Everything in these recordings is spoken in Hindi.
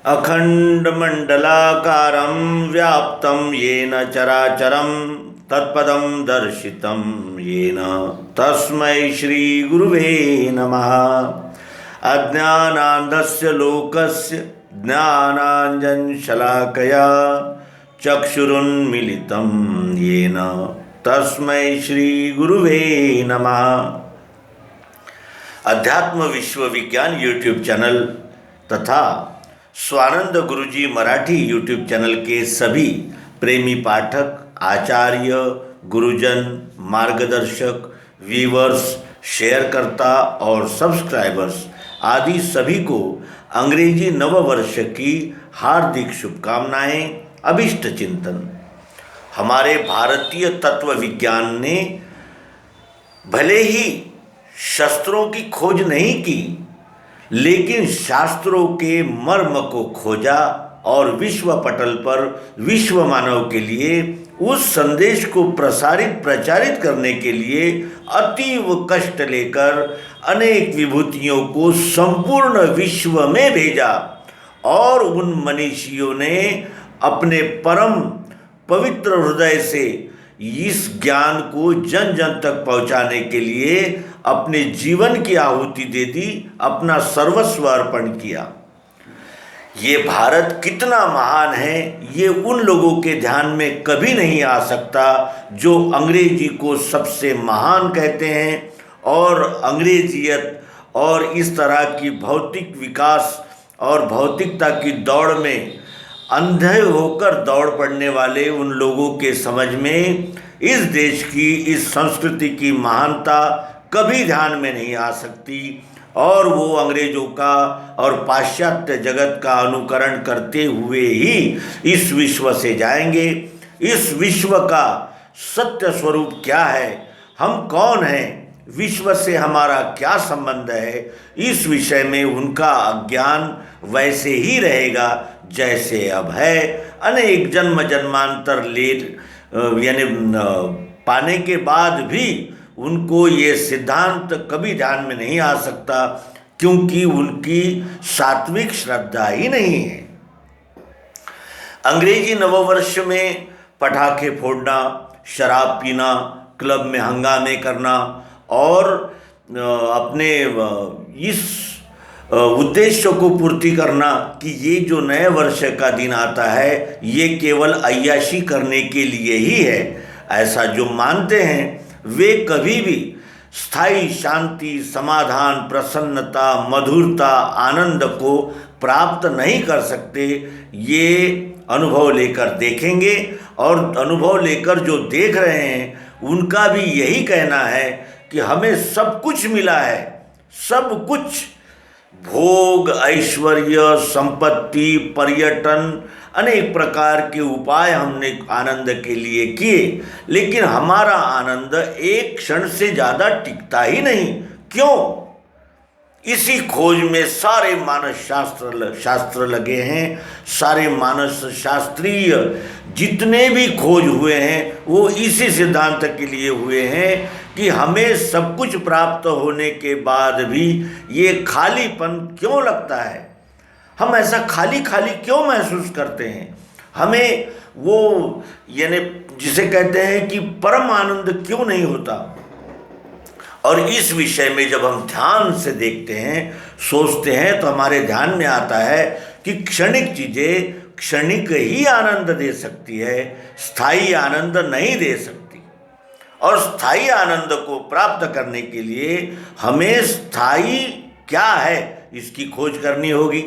अखण्डमण्डलाकारं व्याप्तं येन चराचरं तत्पदं दर्शितं येन तस्मै श्रीगुरुवे नमः। अज्ञानान्धस्य लोकस्य ज्ञानाञ्जनशलाकया चक्षुरुन्मीलितं येन तस्मै श्रीगुरुवे नमः। अध्यात्म विश्व विज्ञान यूट्यूब चैनल तथा स्वानंद गुरुजी मराठी यूट्यूब चैनल के सभी प्रेमी पाठक, आचार्य, गुरुजन, मार्गदर्शक, व्यूवर्स, शेयरकर्ता और सब्सक्राइबर्स आदि सभी को अंग्रेजी नववर्ष की हार्दिक शुभकामनाएं। अभिष्ट चिंतन। हमारे भारतीय तत्व विज्ञान ने भले ही शस्त्रों की खोज नहीं की, लेकिन शास्त्रों के मर्म को खोजा और विश्व पटल पर विश्व मानव के लिए उस संदेश को प्रचारित करने के लिए अतीव कष्ट लेकर अनेक विभूतियों को संपूर्ण विश्व में भेजा। और उन मनीषियों ने अपने परम पवित्र हृदय से इस ज्ञान को जन जन तक पहुंचाने के लिए अपने जीवन की आहुति दे दी, अपना सर्वस्व अर्पण किया। ये भारत कितना महान है, ये उन लोगों के ध्यान में कभी नहीं आ सकता जो अंग्रेजी को सबसे महान कहते हैं और अंग्रेजियत और इस तरह की भौतिक विकास और भौतिकता की दौड़ में अंधे होकर दौड़ पड़ने वाले उन लोगों के समझ में इस देश की, इस संस्कृति की महानता कभी ध्यान में नहीं आ सकती और वो अंग्रेजों का और पाश्चात्य जगत का अनुकरण करते हुए ही इस विश्व से जाएंगे। इस विश्व का सत्य स्वरूप क्या है, हम कौन हैं, विश्व से हमारा क्या संबंध है, इस विषय में उनका अज्ञान वैसे ही रहेगा जैसे अब है। अनेक जन्म जन्मांतर यानी पाने के बाद भी उनको ये सिद्धांत कभी ध्यान में नहीं आ सकता, क्योंकि उनकी सात्विक श्रद्धा ही नहीं है। अंग्रेजी नववर्ष में पटाखे फोड़ना, शराब पीना, क्लब में हंगामे करना और अपने इस उद्देश्य को पूर्ति करना कि ये जो नए वर्ष का दिन आता है ये केवल अय्याशी करने के लिए ही है, ऐसा जो मानते हैं वे कभी भी स्थायी शांति, समाधान, प्रसन्नता, मधुरता, आनंद को प्राप्त नहीं कर सकते। ये अनुभव लेकर देखेंगे और अनुभव लेकर जो देख रहे हैं उनका भी यही कहना है कि हमें सब कुछ मिला है, सब कुछ, भोग, ऐश्वर्य, संपत्ति, पर्यटन, अनेक प्रकार के उपाय हमने आनंद के लिए किए, लेकिन हमारा आनंद एक क्षण से ज़्यादा टिकता ही नहीं। क्यों? इसी खोज में सारे मानस शास्त्र लगे हैं। सारे मानस शास्त्रीय जितने भी खोज हुए हैं वो इसी सिद्धांत के लिए हुए हैं कि हमें सब कुछ प्राप्त होने के बाद भी ये खालीपन क्यों लगता है, हम ऐसा खाली खाली क्यों महसूस करते हैं, हमें वो यानी जिसे कहते हैं कि परम आनंद क्यों नहीं होता। और इस विषय में जब हम ध्यान से देखते हैं, सोचते हैं, तो हमारे ध्यान में आता है कि क्षणिक चीज़ें क्षणिक ही आनंद दे सकती है, स्थायी आनंद नहीं दे सकती। और स्थायी आनंद को प्राप्त करने के लिए हमें स्थायी क्या है इसकी खोज करनी होगी।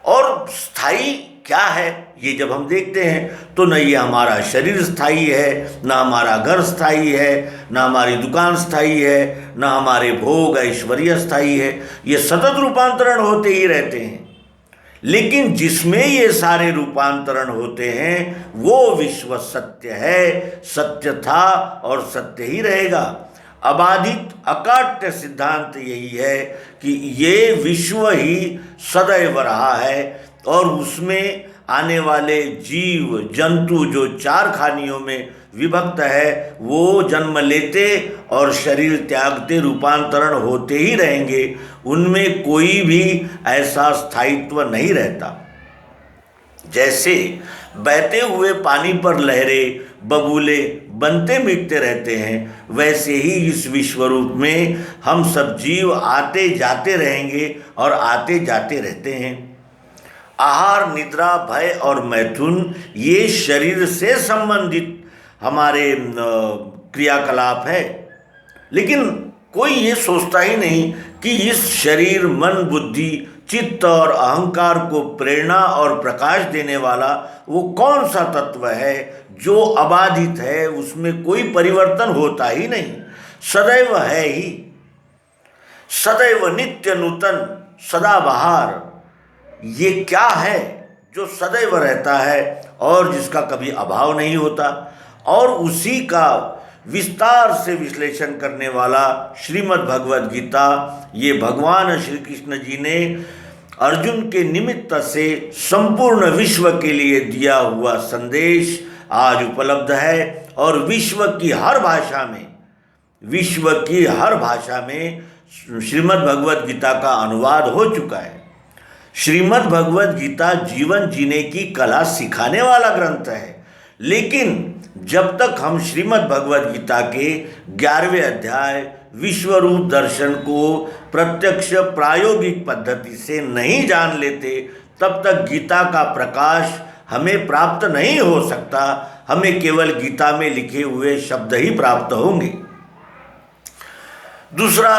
और स्थायी क्या है ये जब हम देखते हैं तो न ये हमारा शरीर स्थायी है, न हमारा घर स्थायी है, न हमारी दुकान स्थायी है, न हमारे भोग ऐश्वर्य स्थायी है। ये सतत रूपांतरण होते ही रहते हैं। लेकिन जिसमें ये सारे रूपांतरण होते हैं वो विश्व सत्य है, सत्य था और सत्य ही रहेगा। अबाधित अकाट्य सिद्धांत यही है कि ये विश्व ही सदैव रहा है और उसमें आने वाले जीव जंतु जो चार खानियों में विभक्त है वो जन्म लेते और शरीर त्यागते रूपांतरण होते ही रहेंगे, उनमें कोई भी ऐसा स्थायित्व नहीं रहता। जैसे बहते हुए पानी पर लहरें बबूले बनते मिटते रहते हैं, वैसे ही इस विश्वरूप में हम सब जीव आते जाते रहेंगे और आते जाते रहते हैं। आहार, निद्रा, भय और मैथुन ये शरीर से संबंधित हमारे क्रियाकलाप है, लेकिन कोई ये सोचता ही नहीं कि इस शरीर, मन, बुद्धि, चित्त और अहंकार को प्रेरणा और प्रकाश देने वाला वो कौन सा तत्व है जो अबाधित है, उसमें कोई परिवर्तन होता ही नहीं, सदैव है ही, सदैव नित्य नूतन, सदाबहार। ये क्या है जो सदैव रहता है और जिसका कभी अभाव नहीं होता? और उसी का विस्तार से विश्लेषण करने वाला श्रीमद् भगवद गीता, ये भगवान श्री कृष्ण जी ने अर्जुन के निमित्त से संपूर्ण विश्व के लिए दिया हुआ संदेश आज उपलब्ध है और विश्व की हर भाषा में श्रीमद् भगवद गीता का अनुवाद हो चुका है। श्रीमद् भगवद गीता जीवन जीने की कला सिखाने वाला ग्रंथ है, लेकिन जब तक हम श्रीमद् भगवद गीता के 11वें अध्याय विश्वरूप दर्शन को प्रत्यक्ष प्रायोगिक पद्धति से नहीं जान लेते, तब तक गीता का प्रकाश हमें प्राप्त नहीं हो सकता। हमें केवल गीता में लिखे हुए शब्द ही प्राप्त होंगे। दूसरा,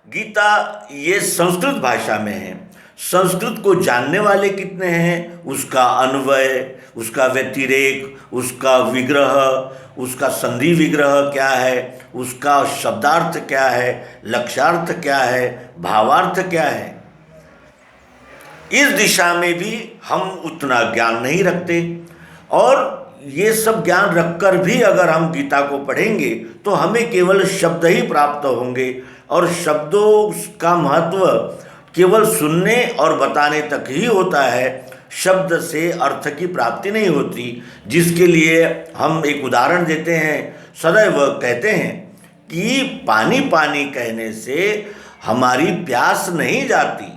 गीता ये संस्कृत भाषा में है। संस्कृत को जानने वाले कितने हैं? उसका अन्वय, उसका व्यतिरेक, उसका विग्रह, उसका संधि विग्रह क्या है, उसका शब्दार्थ क्या है, लक्ष्यार्थ क्या है, भावार्थ क्या है, इस दिशा में भी हम उतना ज्ञान नहीं रखते। और ये सब ज्ञान रखकर भी अगर हम गीता को पढ़ेंगे तो हमें केवल शब्द ही प्राप्त होंगे, और शब्दों का महत्व केवल सुनने और बताने तक ही होता है। शब्द से अर्थ की प्राप्ति नहीं होती, जिसके लिए हम एक उदाहरण देते हैं। सदैव कहते हैं कि पानी पानी कहने से हमारी प्यास नहीं जाती।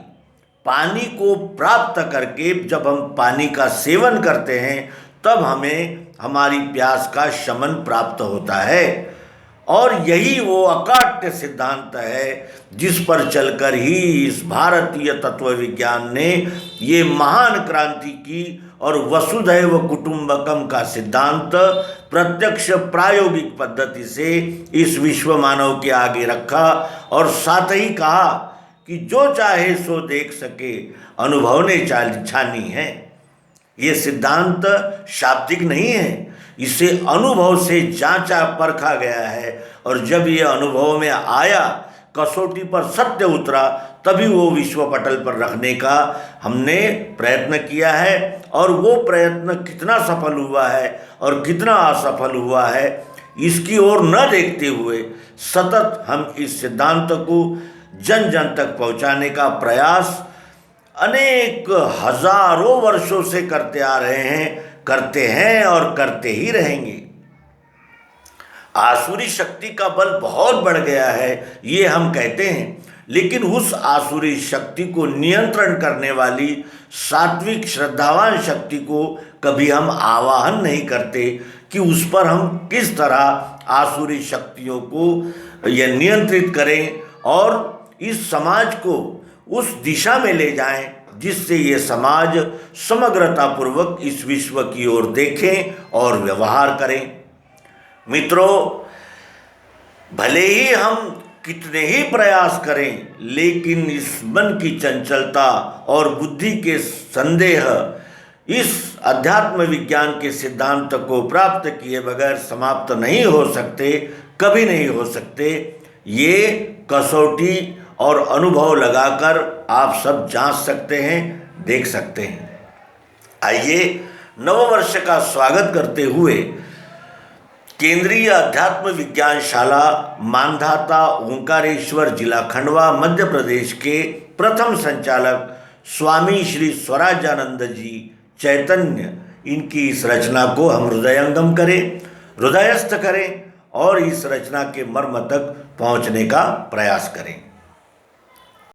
पानी को प्राप्त करके जब हम पानी का सेवन करते हैं तब हमें हमारी प्यास का शमन प्राप्त होता है। और यही वो अकाट्य सिद्धांत है जिस पर चलकर ही इस भारतीय तत्व विज्ञान ने ये महान क्रांति की और वसुधैव कुटुंबकम का सिद्धांत प्रत्यक्ष प्रायोगिक पद्धति से इस विश्व मानव के आगे रखा, और साथ ही कहा कि जो चाहे सो देख सके, अनुभव ने छानी है। ये सिद्धांत शाब्दिक नहीं है, इसे अनुभव से जांचा परखा गया है, और जब ये अनुभव में आया, कसौटी पर सत्य उतरा, तभी वो विश्व पटल पर रखने का हमने प्रयत्न किया है। और वो प्रयत्न कितना सफल हुआ है और कितना असफल हुआ है, इसकी ओर न देखते हुए सतत हम इस सिद्धांत को जन जन तक पहुंचाने का प्रयास अनेक हजारों वर्षों से करते आ रहे हैं, करते हैं और करते ही रहेंगे। आसुरी शक्ति का बल बहुत बढ़ गया है, ये हम कहते हैं, लेकिन उस आसुरी शक्ति को नियंत्रण करने वाली सात्विक श्रद्धावान शक्ति को कभी हम आवाहन नहीं करते कि उस पर हम किस तरह आसुरी शक्तियों को यह नियंत्रित करें और इस समाज को उस दिशा में ले जाएं जिससे ये समाज समग्रतापूर्वक इस विश्व की ओर देखें और व्यवहार करें। मित्रों, भले ही हम कितने ही प्रयास करें, लेकिन इस मन की चंचलता और बुद्धि के संदेह इस अध्यात्म विज्ञान के सिद्धांत को प्राप्त किए बगैर समाप्त नहीं हो सकते, कभी नहीं हो सकते। ये कसौटी और अनुभव लगाकर आप सब जांच सकते हैं, देख सकते हैं। आइए नववर्ष का स्वागत करते हुए केंद्रीय अध्यात्म विज्ञान शाला मानधाता ओंकारेश्वर जिला खंडवा मध्य प्रदेश के प्रथम संचालक स्वामी श्री स्वराजानंद जी चैतन्य, इनकी इस रचना को हम हृदयंगम करें। हृदयस्थ करें और इस रचना के मर्म तक पहुंचने का प्रयास करें।